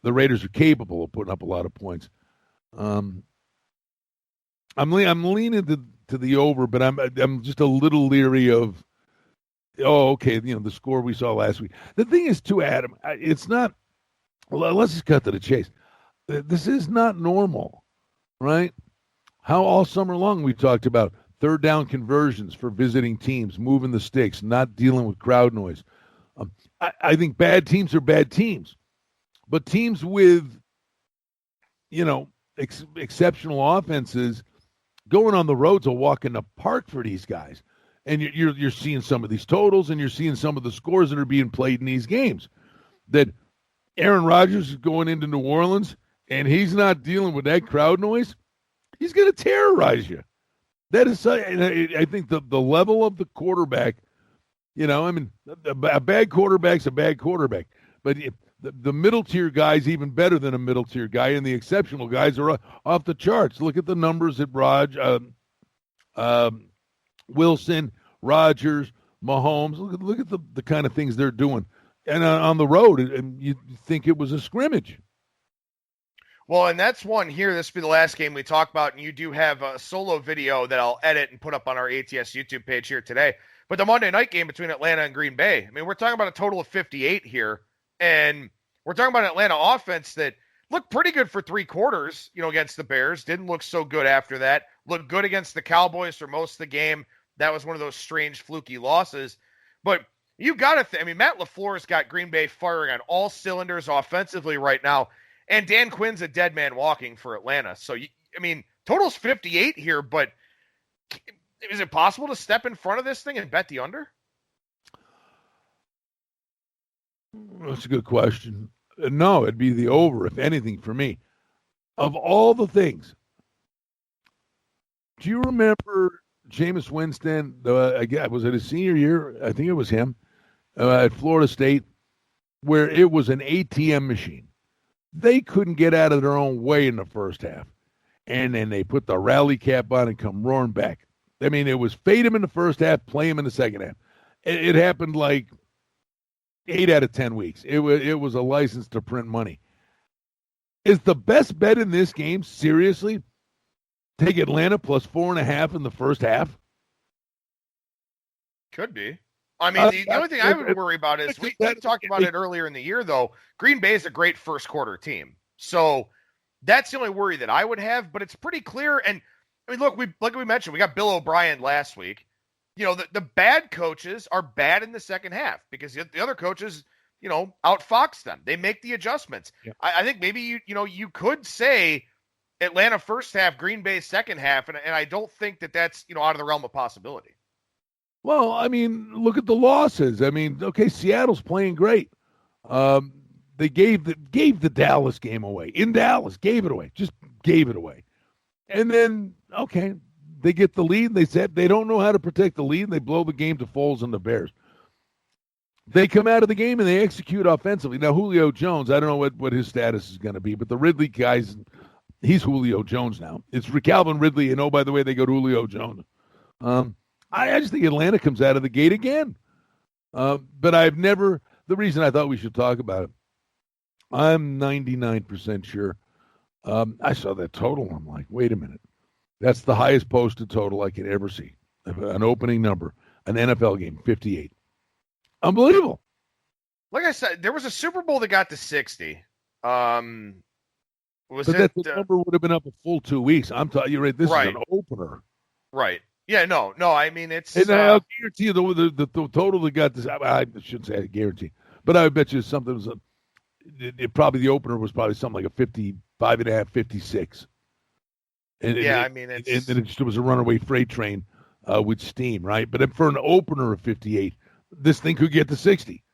the Raiders are capable of putting up a lot of points. I'm leaning to the over, but I'm just a little leery of. Oh, okay. The score we saw last week. The thing is, too, Adam, it's not. Well, let's just cut to the chase. This is not normal, right? How all summer long we talked about third down conversions for visiting teams, moving the sticks, not dealing with crowd noise. I think bad teams are bad teams, but teams with, exceptional offenses going on the road's a walk in the park for these guys. And you're seeing some of these totals, and you're seeing some of the scores that are being played in these games. That Aaron Rodgers is going into New Orleans, and he's not dealing with that crowd noise. He's going to terrorize you. That is, I think the level of the quarterback, a bad quarterback's a bad quarterback. But the middle tier guy's even better than a middle tier guy, and the exceptional guys are off the charts. Look at the numbers at Wilson, Rodgers, Mahomes. Look at the kind of things they're doing. And on the road, and you think it was a scrimmage. Well, and that's one here. This will be the last game we talk about, and you do have a solo video that I'll edit and put up on our ATS YouTube page here today. But the Monday night game between Atlanta and Green Bay, I mean, we're talking about a total of 58 here, and we're talking about an Atlanta offense that looked pretty good for 3 quarters, against the Bears. Didn't look so good after that. Looked good against the Cowboys for most of the game. That was one of those strange, fluky losses. But you got to Matt LaFleur's got Green Bay firing on all cylinders offensively right now. And Dan Quinn's a dead man walking for Atlanta. So, total's 58 here, but is it possible to step in front of this thing and bet the under? That's a good question. No, it'd be the over, if anything, for me. Of all the things, do you remember Jameis Winston? Was it his senior year? I think it was him at Florida State, where it was an ATM machine. They couldn't get out of their own way in the first half. And then they put the rally cap on and come roaring back. It was fade him in the first half, play him in the second half. It happened like 8 out of 10 weeks. It was a license to print money. Is the best bet in this game, seriously, take Atlanta plus 4.5 in the first half? Could be. I mean, the only thing I would worry about is we talked about it earlier in the year, though. Green Bay is a great first quarter team. So that's the only worry that I would have, but it's pretty clear. And I mean, look, like we mentioned, we got Bill O'Brien last week. You know, the bad coaches are bad in the second half because the other coaches, you know, outfox them. They make the adjustments. Yeah. I think maybe you could say Atlanta first half, Green Bay second half, and I don't think that's out of the realm of possibility. Well, I mean, look at the losses. I mean, okay, Seattle's playing great. They gave the Dallas game away. In Dallas, gave it away. Just gave it away. And then, okay, they get the lead. They said they don't know how to protect the lead. And they blow the game to Foles and the Bears. They come out of the game and they execute offensively. Now, Julio Jones, I don't know what his status is going to be, but the Ridley guy's, he's Julio Jones now. It's Calvin Ridley, and oh, by the way, they go to Julio Jones. I just think Atlanta comes out of the gate again. But the reason I thought we should talk about it, I'm 99% sure. I saw that total. I'm like, wait a minute. That's the highest posted total I could ever see. An opening number, an NFL game, 58. Unbelievable. Like I said, there was a Super Bowl that got to 60. That number would have been up a full 2 weeks. I'm telling you, this is an opener. Right. Yeah, no. I mean, it's. And I'll guarantee you the total that got this. I shouldn't say I guarantee, but I bet you something was probably the opener was probably something like a 55.5, 56. And it was a runaway freight train with steam, right? But for an opener of 58, this thing could get to 60.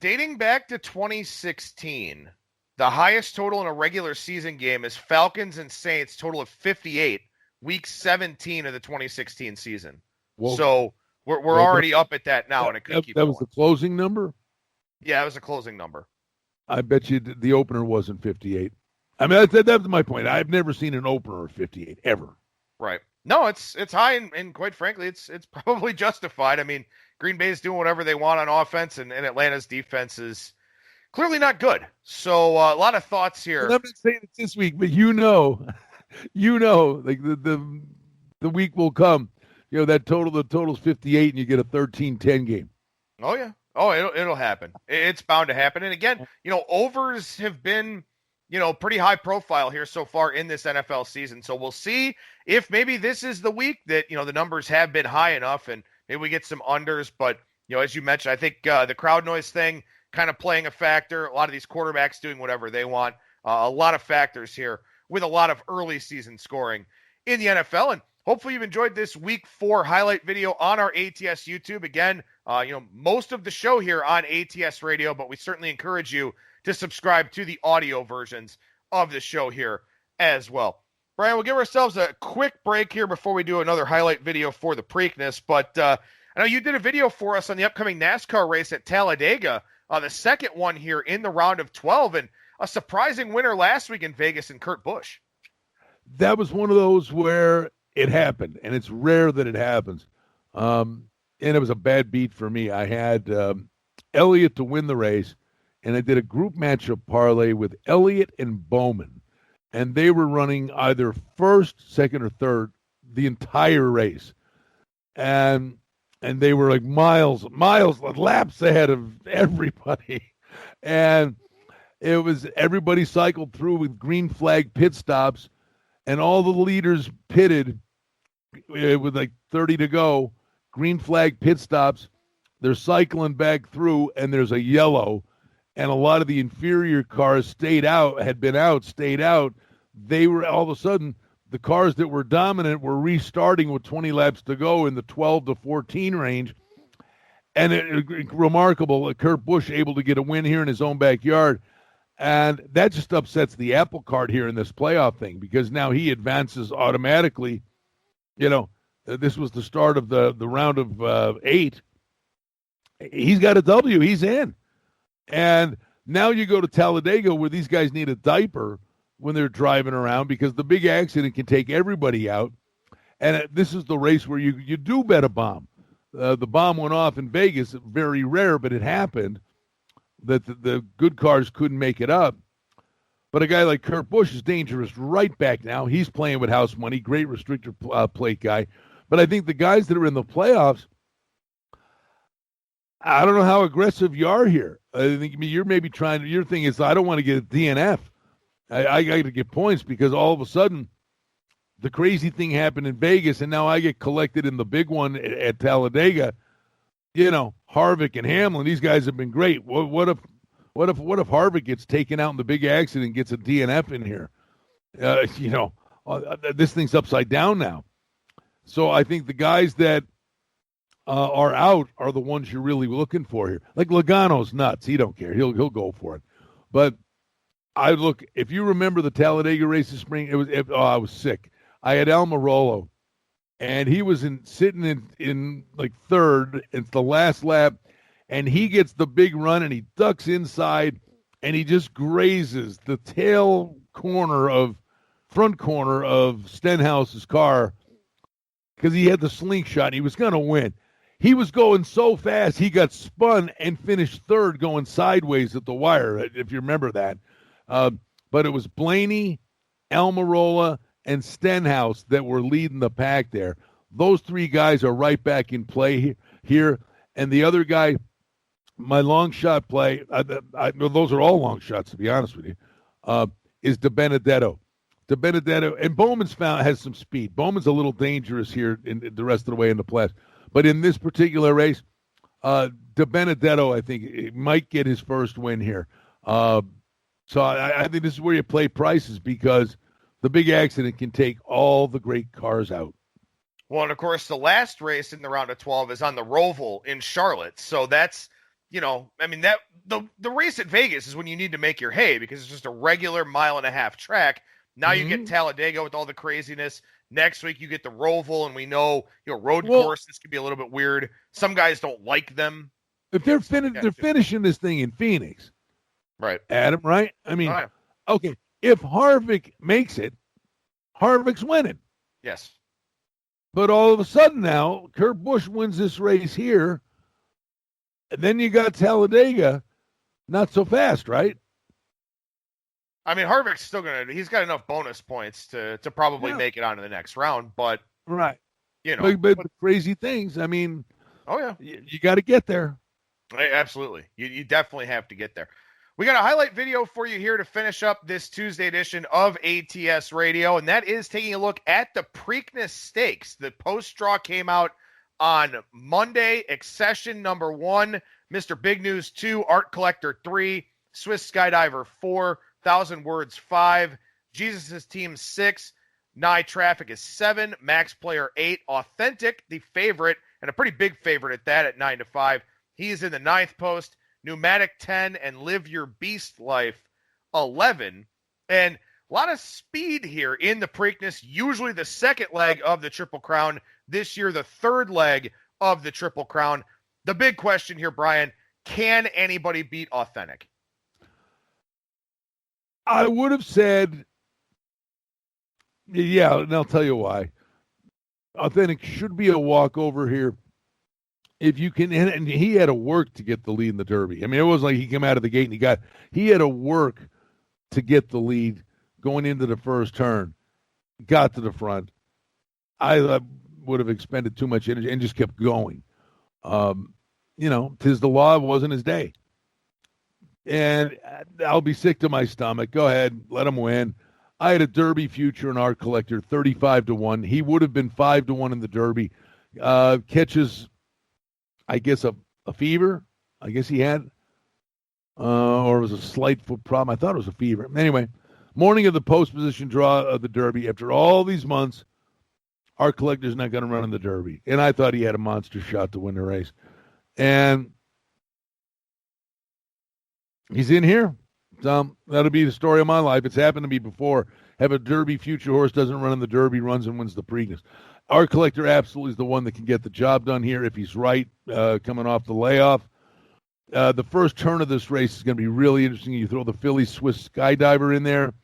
Dating back to 2016, the highest total in a regular season game is Falcons and Saints, total of 58. Week 17 of the 2016 season. Well, so we're already up at that now, and it could keep going. That was the closing number? Yeah, it was a closing number. I bet you the opener wasn't 58. I mean, that's my point. I've never seen an opener of 58, ever. Right. No, it's high, and quite frankly, it's probably justified. I mean, Green Bay is doing whatever they want on offense, and Atlanta's defense is clearly not good. So a lot of thoughts here. Well, I'm not saying it this week, but like the week will come. The total's 58 and you get a 13-10 game. Oh yeah. Oh, it'll happen. It's bound to happen. And again, overs have been, pretty high profile here so far in this NFL season. So we'll see if maybe this is the week that, the numbers have been high enough and maybe we get some unders. But, as you mentioned, I think the crowd noise thing kind of playing a factor. A lot of these quarterbacks doing whatever they want. A lot of factors here with a lot of early season scoring in the NFL. And hopefully you've enjoyed this week 4 highlight video on our ATS YouTube. Again, most of the show here on ATS Radio, but we certainly encourage you to subscribe to the audio versions of the show here as well. Brian, we'll give ourselves a quick break here before we do another highlight video for the Preakness. But I know you did a video for us on the upcoming NASCAR race at Talladega, the second one here in the round of 12. And a surprising winner last week in Vegas in Kurt Busch. That was one of those where it happened, and it's rare that it happens. And it was a bad beat for me. I had Elliott to win the race, and I did a group matchup parlay with Elliott and Bowman. And they were running either first, second, or third the entire race. And they were like laps ahead of everybody. And it was everybody cycled through with green flag pit stops, and all the leaders pitted with like 30 to go. Green flag pit stops. They're cycling back through, and there's a yellow, and a lot of the inferior cars stayed out. They were all of a sudden the cars that were dominant were restarting with 20 laps to go in the 12 to 14 range. And remarkable, Kurt Busch able to get a win here in his own backyard. And that just upsets the apple cart here in this playoff thing because now he advances automatically. This was the start of the round of 8. He's got a W. He's in. And now you go to Talladega where these guys need a diaper when they're driving around because the big accident can take everybody out. And this is the race where you do bet a bomb. The bomb went off in Vegas, very rare, but it happened. That the good cars couldn't make it up. But a guy like Kurt Busch is dangerous right back now. He's playing with house money, great restrictor plate guy. But I think the guys that are in the playoffs, I don't know how aggressive you are here. I think you're maybe trying. Your thing is, I don't want to get a DNF. I got to get points because all of a sudden, the crazy thing happened in Vegas, and now I get collected in the big one at Talladega. Harvick and Hamlin. These guys have been great. What if Harvick gets taken out in the big accident and gets a DNF in here? This thing's upside down now. So I think the guys that are out are the ones you're really looking for here. Like Logano's nuts. He don't care. He'll go for it. But if you remember the Talladega race this spring, I was sick. I had Almirola, and he was sitting in like third. It's the last lap, and he gets the big run, and he ducks inside, and he just grazes the front corner of Stenhouse's car because he had the slingshot. And he was going to win. He was going so fast, he got spun and finished third going sideways at the wire, if you remember that. But it was Blaney, Almirola, and Stenhouse that were leading the pack there. Those three guys are right back in play here. And the other guy, my long shot play, those are all long shots, to be honest with you, is DiBenedetto. And Bowman's has some speed. Bowman's a little dangerous here in the rest of the way in the playoffs. But in this particular race, DiBenedetto, I think, might get his first win here. So I think this is where you play prices because the big accident can take all the great cars out. Well, and of course, the last race in the round of 12 is on the Roval in Charlotte. So that's, the race at Vegas is when you need to make your hay because it's just a regular 1.5 mile track. Now you get Talladega with all the craziness. Next week you get the Roval, and we know road courses can be a little bit weird. Some guys don't like them. If they're finishing this thing in Phoenix, right, Adam? Right? Okay. If Harvick makes it, Harvick's winning. Yes. But all of a sudden now, Kurt Busch wins this race here, and then you got Talladega, not so fast, right? Harvick's still he's got enough bonus points to probably make it on to the next round, but right. But the crazy things, oh yeah, you got to get there. Absolutely. You definitely have to get there. We got a highlight video for you here to finish up this Tuesday edition of ATS Radio, and that is taking a look at the Preakness Stakes. The post-draw came out on Monday. Accession number 1, Mr. Big News 2, Art Collector 3, Swiss Skydiver 4, 1,000 Words 5, Jesus' Team 6, Nye Traffic is 7, Max Player 8, Authentic, the favorite, and a pretty big favorite at that at 9-5. He is in the 9th post. Pneumatic 10, and Live Your Beast Life 11. And a lot of speed here in the Preakness, usually the second leg of the Triple Crown. This year, the third leg of the Triple Crown. The big question here, Brian, can anybody beat Authentic? I would have said, yeah, and I'll tell you why. Authentic should be a walkover here. If you can, and he had to work to get the lead in the Derby. It wasn't like he came out of the gate and he had to work to get the lead going into the first turn. Got to the front. I would have expended too much energy and just kept going. 'Tis the law, it wasn't his day. And I'll be sick to my stomach. Go ahead, let him win. I had a Derby future in Art Collector, 35-1. He would have been 5-1 in the Derby. Catches, I guess, a fever. I guess he had. Or it was a slight foot problem. I thought it was a fever. Anyway, morning of the post position draw of the Derby. After all these months, Art Collector's not going to run in the Derby. And I thought he had a monster shot to win the race. And he's in here. So that'll be the story of my life. It's happened to me before. Have a Derby future horse, doesn't run in the Derby, runs and wins the Preakness. Art Collector absolutely is the one that can get the job done here if he's right, coming off the layoff. The first turn of this race is going to be really interesting. You throw the Philly Swiss Skydiver in there.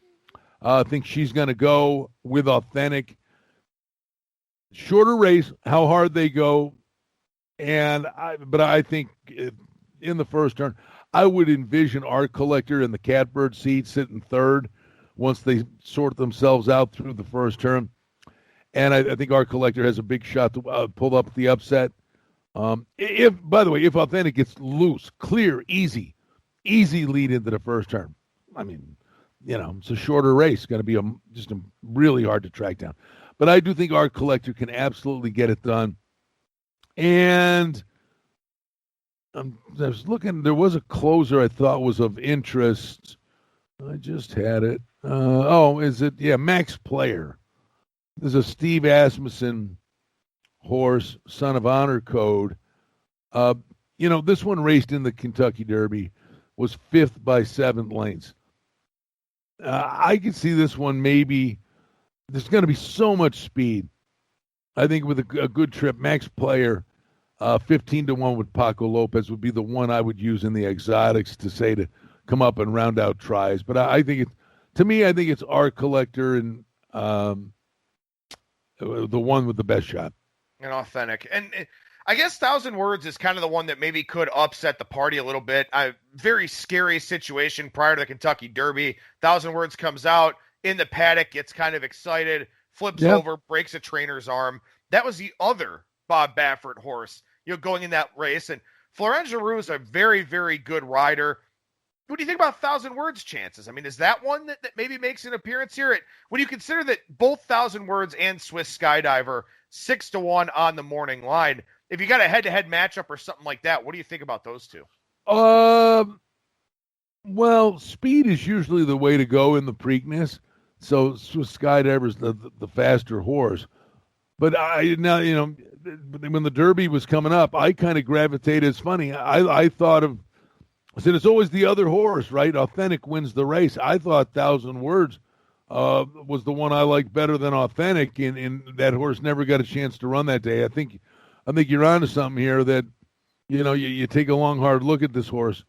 I think she's going to go with Authentic. Shorter race, how hard they go. But I think in the first turn, I would envision Art Collector in the catbird seat sitting third once they sort themselves out through the first turn. And I think Art Collector has a big shot to pull up the upset. If, by the way, if Authentic gets loose, clear, easy lead into the first turn. I mean, it's a shorter race. Going to be just really hard to track down. But I do think Art Collector can absolutely get it done. And I was looking, there was a closer I thought was of interest. I just had it. Is it? Yeah, Max Player. There's a Steve Asmussen horse, Son of Honor Code. This one raced in the Kentucky Derby, was 5th by 7 lengths. I could see this one maybe, there's going to be so much speed. I think with a good trip, Max Player, 15-1 with Paco Lopez would be the one I would use in the exotics to come up and round out tries. But I think it's Art Collector and the one with the best shot. And Authentic. And I guess 1,000 Words is kind of the one that maybe could upset the party a little bit. Very scary situation prior to the Kentucky Derby. 1,000 Words comes out in the paddock, gets kind of excited, flips over, breaks a trainer's arm. That was the other Bob Baffert horse, going in that race. And Florent Giroux is a very, very good rider. What do you think about 1,000 Words chances? I mean, is that one that maybe makes an appearance here? When you consider that both 1,000 Words and Swiss Skydiver 6-1 on the morning line, if you got a head-to-head matchup or something like that, what do you think about those two? Well, speed is usually the way to go in the Preakness. So Swiss Skydiver's the faster horse. But when the Derby was coming up, I kind of gravitated. It's funny. I thought of, I said, it's always the other horse, right? Authentic wins the race. I thought 1,000 Words was the one I liked better than Authentic, and that horse never got a chance to run that day. I think you're onto something here that, you take a long, hard look at this horse.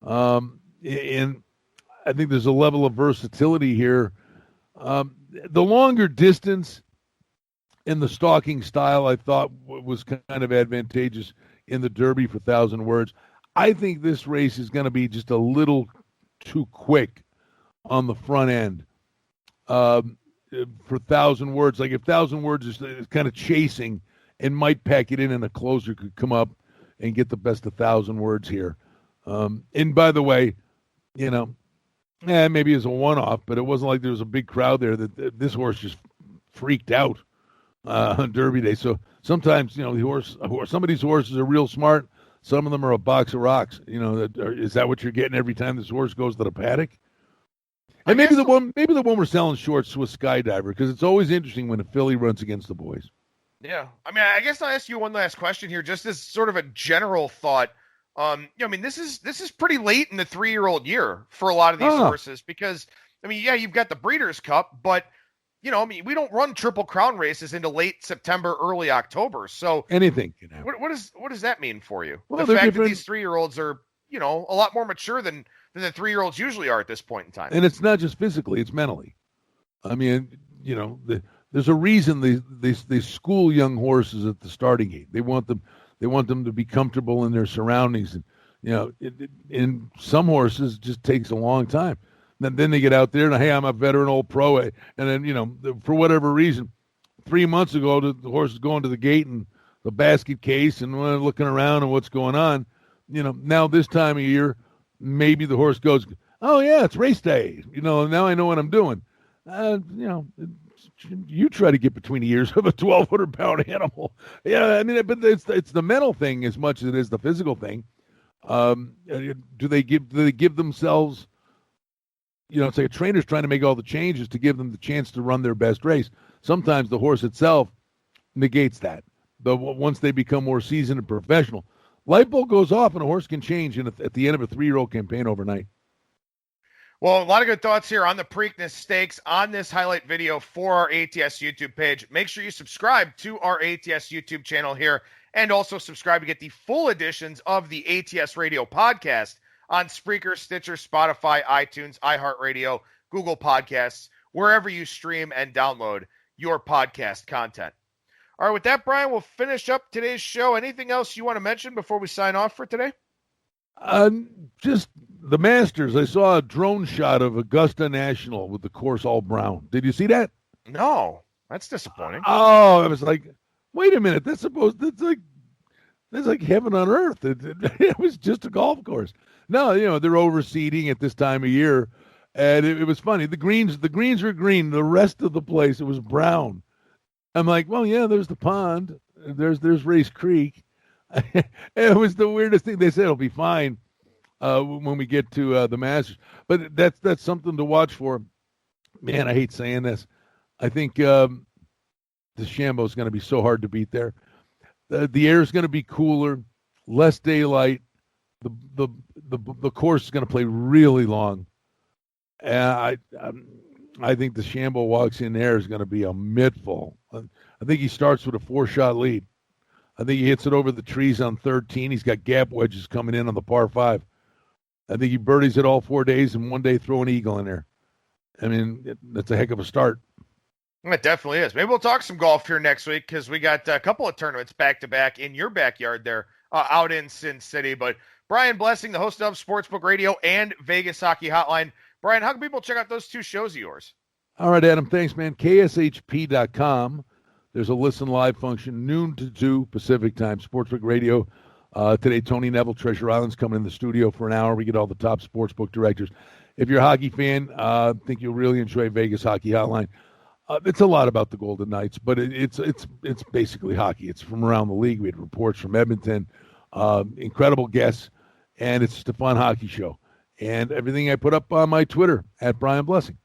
And I think there's a level of versatility here. The longer distance and the stalking style, I thought was kind of advantageous in the Derby for 1,000 Words. I think this race is going to be just a little too quick on the front end for 1,000 Words. Like if 1,000 Words is kind of chasing and might pack it in, and a closer could come up and get the best of 1,000 Words here. And by the way, maybe it's a one-off, but it wasn't like there was a big crowd there that this horse just freaked out on Derby Day. So sometimes, some of these horses are real smart. Some of them are a box of rocks. Is that what you're getting every time this horse goes to the paddock? And maybe the one we're selling short, Swiss Skydiver, because it's always interesting when a filly runs against the boys. Yeah, I mean, I guess I'll ask you one last question here, just as sort of a general thought. This is pretty late in the 3-year-old year for a lot of these horses because, you've got the Breeders' Cup, but we don't run Triple Crown races into late September, early October. So anything can happen. What does that mean for you? Well, the fact that these 3-year-olds are, a lot more mature than the 3-year-olds usually are at this point in time. And it's not just physically; it's mentally. There's a reason they school young horses at the starting gate. They want them to be comfortable in their surroundings, and in some horses it just takes a long time. Then they get out there and, hey, I'm a veteran old pro, and then for whatever reason, 3 months ago the horse is going to the gate and the basket case and looking around and what's going on. Now this time of year, maybe the horse goes, oh yeah, it's race day. Now I know what I'm doing. You try to get between the ears of a 1,200-pound animal. Yeah, but it's the mental thing as much as it is the physical thing. Do they give themselves? It's like a trainer's trying to make all the changes to give them the chance to run their best race. Sometimes the horse itself negates that. But once they become more seasoned and professional, light bulb goes off and a horse can change at the end of a 3-year-old campaign overnight. Well, a lot of good thoughts here on the Preakness Stakes on this highlight video for our ATS YouTube page. Make sure you subscribe to our ATS YouTube channel here and also subscribe to get the full editions of the ATS Radio podcast on Spreaker, Stitcher, Spotify, iTunes, iHeartRadio, Google Podcasts, wherever you stream and download your podcast content. All right, with that, Brian, we'll finish up today's show. Anything else you want to mention before we sign off for today? Just the Masters. I saw a drone shot of Augusta National with the course all brown. Did you see that? No, that's disappointing. Oh, I was like, wait a minute. That's It's like heaven on earth. It was just a golf course. No, they're overseeding at this time of year, and it was funny. The greens were green. The rest of the place, it was brown. I'm like, well, yeah, there's the pond. There's Race Creek. It was the weirdest thing. They said it'll be fine when we get to the Masters, but that's something to watch for. Man, I hate saying this. I think the Shambo is going to be so hard to beat there. The air is going to be cooler, less daylight. The course is going to play really long. And I think the Shambo walks in there is going to be a mittful. I think he starts with a 4-shot lead. I think he hits it over the trees on 13. He's got gap wedges coming in on the par 5. I think he birdies it all 4 days and one day throw an eagle in there. I mean, that's a heck of a start. It definitely is. Maybe we'll talk some golf here next week because we got a couple of tournaments back-to-back in your backyard there out in Sin City. But Brian Blessing, the host of Sportsbook Radio and Vegas Hockey Hotline. Brian, how can people check out those 2 shows of yours? All right, Adam, thanks, man. KSHP.com. There's a listen live function, noon to 2 Pacific time. Sportsbook Radio. Today, Tony Neville, Treasure Island's coming in the studio for an hour. We get all the top sportsbook directors. If you're a hockey fan, I think you'll really enjoy Vegas Hockey Hotline. It's a lot about the Golden Knights, but it's basically hockey. It's from around the league. We had reports from Edmonton, incredible guests, and it's just a fun hockey show. And everything I put up on my Twitter, at Brian Blessing.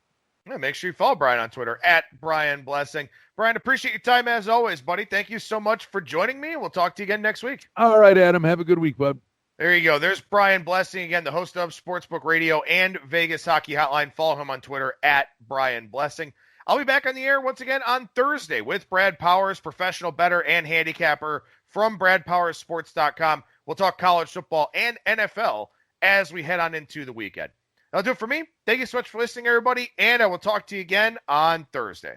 Yeah, make sure you follow Brian on Twitter, at Brian Blessing. Brian, appreciate your time as always, buddy. Thank you so much for joining me, and we'll talk to you again next week. All right, Adam. Have a good week, bud. There you go. There's Brian Blessing, again, the host of Sportsbook Radio and Vegas Hockey Hotline. Follow him on Twitter, at Brian Blessing. I'll be back on the air once again on Thursday with Brad Powers, professional bettor and handicapper from BradPowersSports.com. We'll talk college football and NFL as we head on into the weekend. That'll do it for me. Thank you so much for listening, everybody, and I will talk to you again on Thursday.